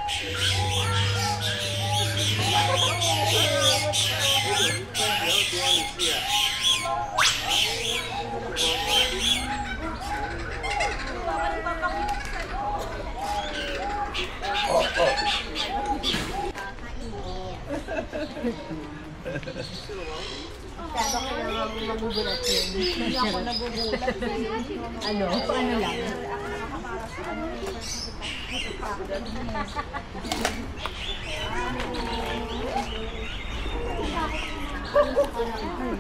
Kaya kailangan magugulat yun. Hindi ako nagugulat. Ano? Paano lang?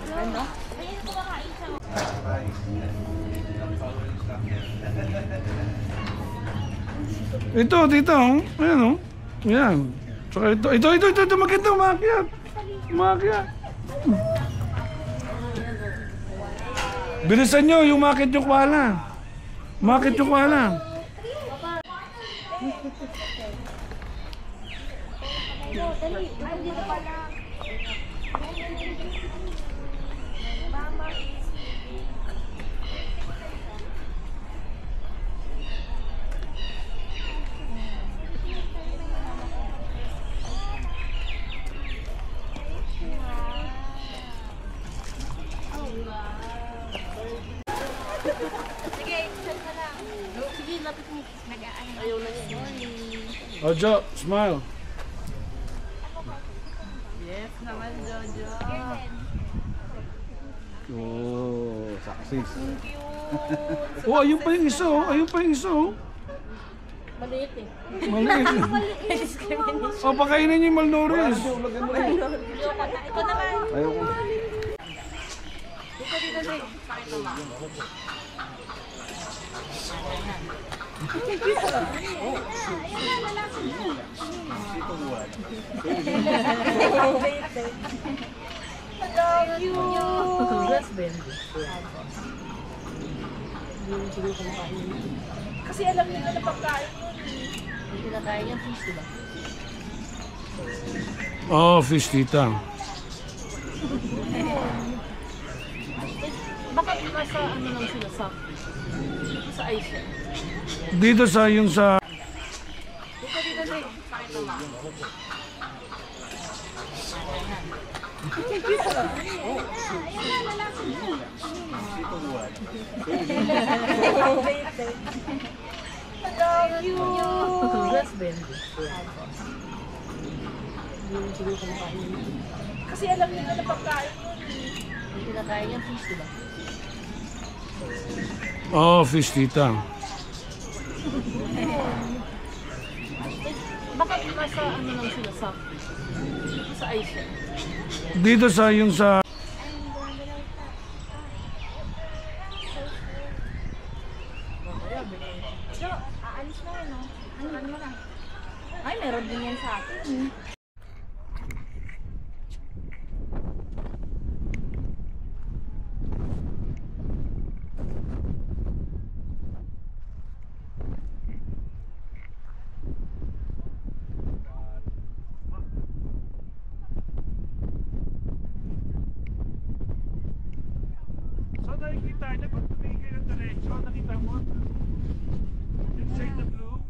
Ano? Ito, dito. Ayan, oh. Ayan. So, ito, maganda, umakyat. Umakyat. Bilisan nyo, yung umakyat yung kwala. Umakyat yung kwala. Sige, lapit mo. Ayaw na niya. Ojo, smile. Yes naman, Jojo. Oh, success. Cute. Oh, ayun pa yung isa, oh. Ayun pa yung isa, oh. Maliit eh. Maliit. Oh, pakainin niyo yung Malnouris. Ito naman. Ayoko. Dito, Dre. Pakita mo. Thank you. That's bendy. Kasi alam nila na pagkain yun. Hindi kinakain yung fish, diba? Oh, fish tita. Baka nasa ano lang sila sa ice. Dito sa yung sa Dito, Dre. Pakita mo. Thank you. That's bendy. Kasi alam nila na pagkain yun. Hindi kinakain yung fish, diba? Oh, fish tita. Baka nasa ano lang sila sa ice. Dito sa yung sa So, aalis na yun, no? Ano mo na? Ay, meron din yan sa atin. So nakikita niya pag tumigil ng diretsyo, nakita mo? Inside the blue.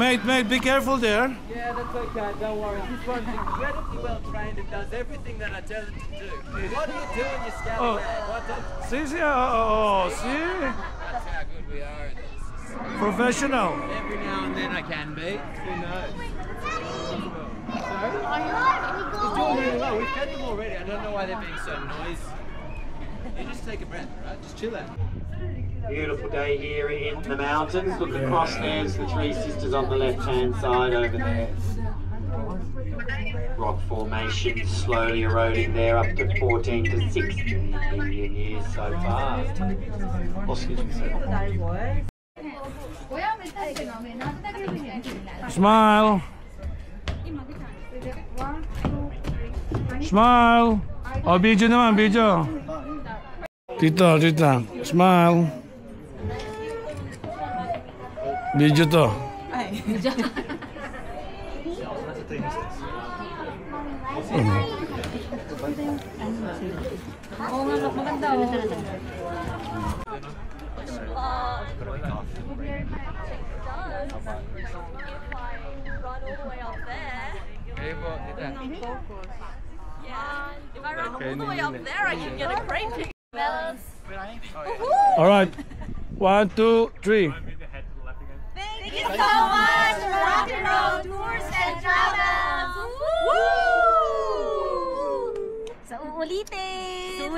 Mate, be careful there. Yeah, that's okay, don't worry. This one's incredibly well trained and does everything that I tell it to do. What are you doing, you scallywag? What's up? See, see, see. That's how good we are at this. Professional. Every now and then I can be. Who knows? So, he's doing really well. We've fed them already. I don't know why they're being so noisy. You just take a breath, right? Just chill out. Beautiful day here in the mountains. Look across, there's the Three Sisters on the left-hand side over there. Rock formation slowly eroding there up to 14 to 16 million years so far. Smile. Smile. Oh, video naman, video. Tita. Smile. Video to. Oo nga, maganda oh. If I run all the way up there, I should get a great picture. All right. 1, 2, 3. Thank you so much, Rock and Roll Tours and Travels! Woo! Sa uulitin!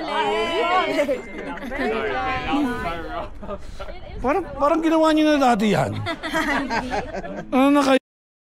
Parang ginawa niyo na dati yan. Ano na kayo?